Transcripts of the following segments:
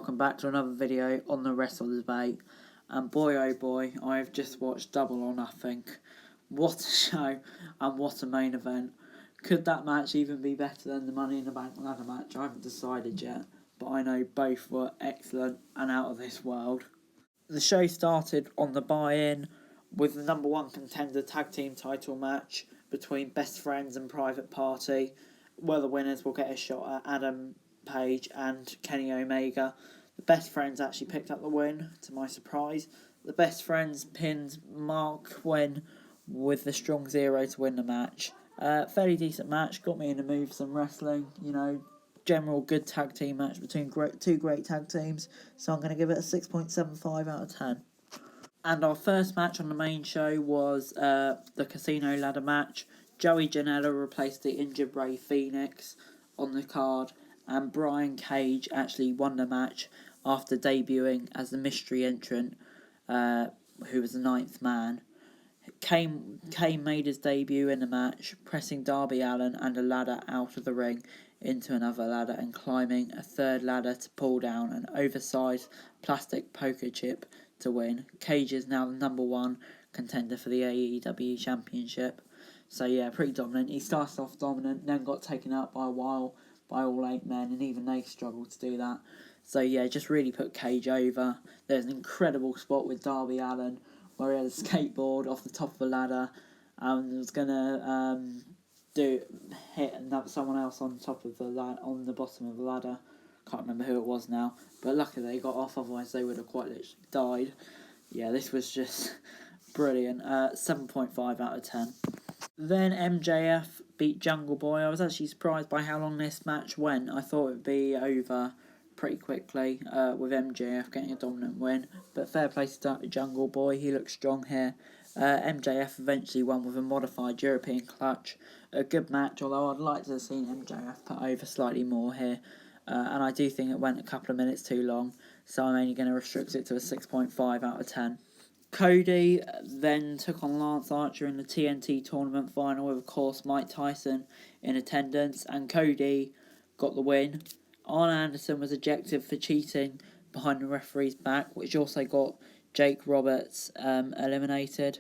welcome back to another video on the Wrestle Debate. And boy oh boy, I've just watched Double or Nothing. What a show and what a main event. Could that match even be better than the Money in the Bank ladder match? I haven't decided yet, but I know both were excellent and out of this world. The show started on the buy-in with the number one contender tag team title match between Best Friends and Private Party, where the winners will get a shot at Adam Page and Kenny Omega. The Best Friends actually picked up the win, to my surprise. The Best Friends pinned Mark Quinn with the strong zero to win the match. Fairly decent match, got me in the mood for some wrestling, general good tag team match between two great tag teams, so I'm going to give it a 6.75 out of 10. And our first match on the main show was the Casino Ladder match. Joey Janela replaced the injured Rey Fenix on the card, and Brian Cage actually won the match after debuting as the mystery entrant, who was the ninth man. Kane made his debut in the match, pressing Darby Allin and a ladder out of the ring into another ladder and climbing a third ladder to pull down an oversized plastic poker chip to win. Cage is now the number one contender for the AEW Championship. So yeah, pretty dominant. He started off dominant, then got taken out by all 8 men, and even they struggled to do that. So yeah, just really put Cage over. There's an incredible spot with Darby Allin where he had a skateboard off the top of the ladder and was gonna hit someone else on top of on the bottom of the ladder. Can't remember who it was now, but luckily they got off, otherwise they would have quite literally died. Yeah, this was just brilliant. 7.5 out of 10. Then MJF beat Jungle Boy. I was actually surprised by how long this match went. I thought it would be over pretty quickly with MJF getting a dominant win. But fair play to Jungle Boy. He looks strong here. MJF eventually won with a modified European clutch. A good match, although I'd like to have seen MJF put over slightly more here. And I do think it went a couple of minutes too long. So I'm only going to restrict it to a 6.5 out of 10. Cody then took on Lance Archer in the TNT tournament final with, of course, Mike Tyson in attendance, and Cody got the win. Arn Anderson was ejected for cheating behind the referee's back, which also got Jake Roberts eliminated.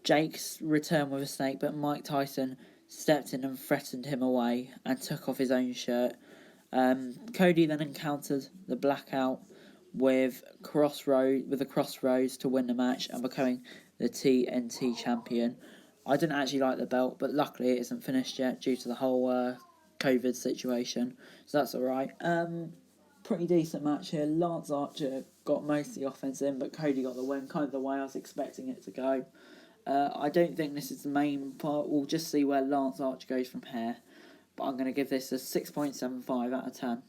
Jake's returned with a snake, but Mike Tyson stepped in and threatened him away and took off his own shirt. Cody then encountered the Blackout with the Crossroads to win the match and becoming the TNT champion. I didn't actually like the belt, but luckily it isn't finished yet due to the whole COVID situation, so that's alright. Pretty decent match here. Lance Archer got most of the offense in, but Cody got the win, kind of the way I was expecting it to go. I don't think this is the main part. We'll just see where Lance Archer goes from here, but I'm going to give this a 6.75 out of 10.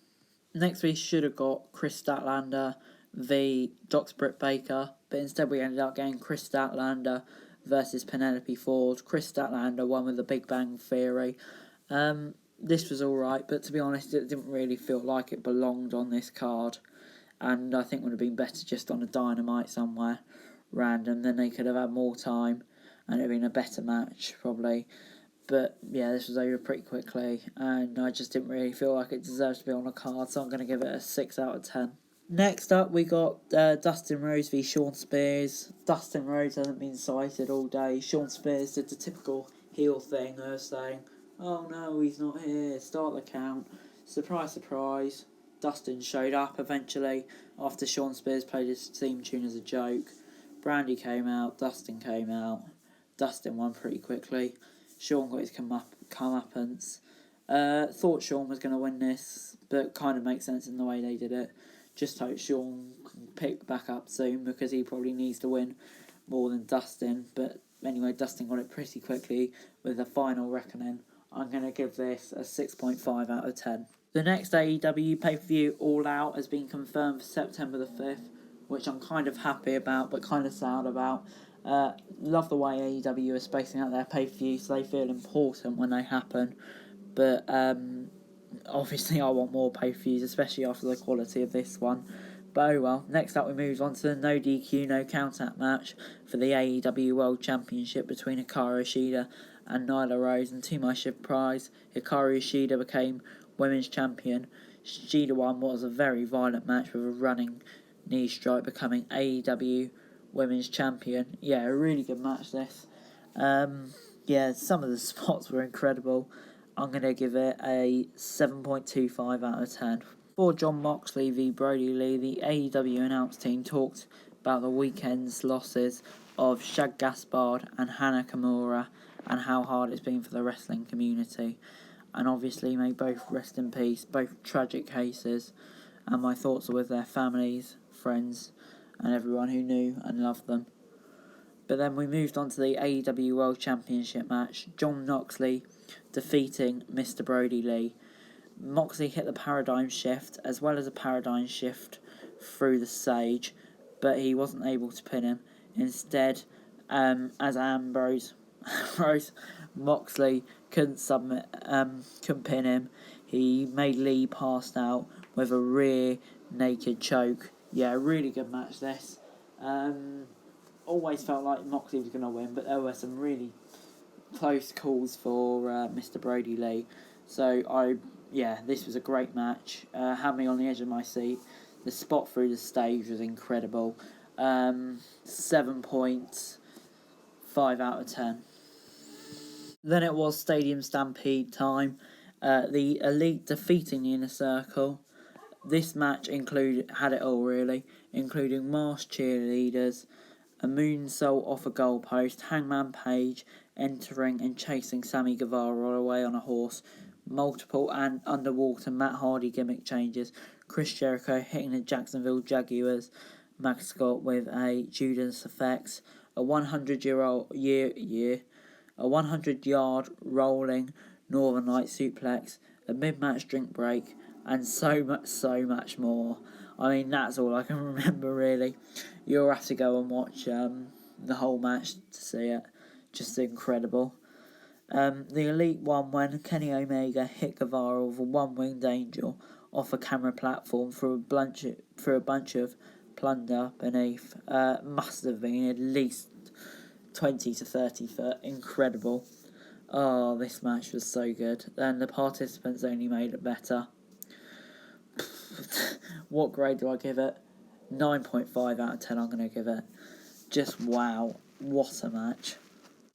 Next we should have got Chris Statlander v Dr. Britt Baker, but instead we ended up getting Chris Statlander versus Penelope Ford. Chris Statlander won with the Big Bang Theory. This was alright, but to be honest, it didn't really feel like it belonged on this card, and I think it would have been better just on a Dynamite somewhere random. Then they could have had more time and it would have been a better match probably. But yeah, this was over pretty quickly, and I just didn't really feel like it deserves to be on a card, so I'm going to give it a 6 out of 10. Next up, we got Dustin Rhodes v Shawn Spears. Dustin Rhodes hasn't been cited all day. Shawn Spears did the typical heel thing of saying, "Oh no, he's not here, start the count." Surprise, surprise. Dustin showed up eventually after Shawn Spears played his theme tune as a joke. Brandy came out, Dustin came out. Dustin won pretty quickly. Shawn got his comeuppance. Thought Shawn was going to win this, but kind of makes sense in the way they did it. Just hope Shawn can pick back up soon, because he probably needs to win more than Dustin. But anyway, Dustin got it pretty quickly with the final reckoning. I'm going to give this a 6.5 out of 10. The next AEW pay-per-view, All Out, has been confirmed for September the 5th, which I'm kind of happy about, but kind of sad about. Love the way AEW are spacing out their pay-per-views, so they feel important when they happen. But obviously I want more pay-per-views, especially after the quality of this one. But oh well. Next up we move on to the no DQ, no count-out match for the AEW World Championship between Hikaru Shida and Nyla Rose. And to my surprise, Hikaru Shida became Women's Champion. She won what was a very violent match with a running knee strike, becoming AEW Women's Champion. Yeah, a really good match this. Some of the spots were incredible. I'm going to give it a 7.25 out of 10. For John Moxley v Brody Lee, the AEW announce team talked about the weekend's losses of Shad Gaspard and Hana Kimura and how hard it's been for the wrestling community. And obviously may both rest in peace, both tragic cases, and my thoughts are with their families, friends, and everyone who knew and loved them. But then we moved on to the AEW World Championship match, John Moxley defeating Mr. Brody Lee. Moxley hit the paradigm shift as well as a paradigm shift through the stage, but he wasn't able to pin him. Instead, as Ambrose Moxley couldn't pin him. He made Lee passed out with a rear naked choke. Yeah, really good match this. Always felt like Moxley was going to win, but there were some really close calls for Mr. Brody Lee. So this was a great match. Had me on the edge of my seat. The spot through the stage was incredible. 7.5 out of 10. Then it was Stadium Stampede time. The Elite defeating the Inner Circle. This match had it all really, including masked cheerleaders, a moonsault off a goalpost, Hangman Page entering and chasing Sammy Guevara away on a horse, multiple and underwater Matt Hardy gimmick changes, Chris Jericho hitting the Jacksonville Jaguars mascot with a Judas effects, a 100-yard rolling Northern Light suplex, a mid-match drink break, and so much more. I mean, that's all I can remember, really. You'll have to go and watch the whole match to see it. Just incredible. The Elite won when Kenny Omega hit Guevara with a one-winged angel off a camera platform through a bunch of plunder beneath. Must have been at least 20 to 30 foot. Incredible. Oh, this match was so good. And the participants only made it better. What grade do I give it? 9.5 out of 10 I'm going to give it. Just wow. What a match.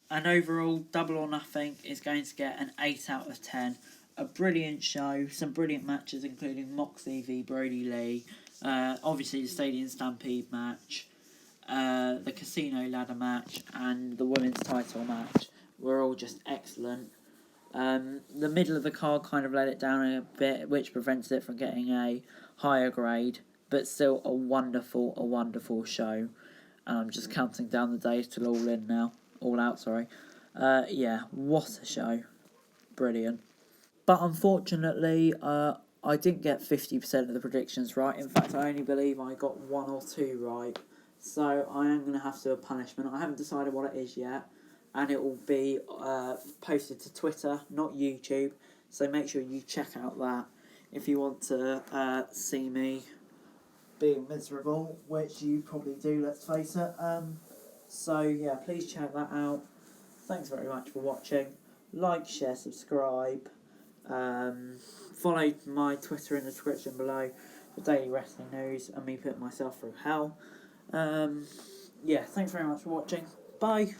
And overall, Double or Nothing is going to get an 8 out of 10. A brilliant show. Some brilliant matches including Moxley v Brody Lee. Obviously the Stadium Stampede match. The Casino Ladder match. And the Women's title match were all just excellent. The middle of the card kind of let it down a bit, which prevented it from getting a higher grade, but still a wonderful show. And I'm just counting down the days till all out. What a show. Brilliant. But unfortunately, I didn't get 50% of the predictions right. In fact, I only believe I got 1 or 2 right. So I am going to have to do a punishment. I haven't decided what it is yet. And it will be posted to Twitter, not YouTube. So make sure you check out that if you want to see me being miserable, which you probably do, let's face it. Please check that out. Thanks very much for watching. Like, share, subscribe. Follow my Twitter in the description below for daily wrestling news and me putting myself through hell. Thanks very much for watching. Bye.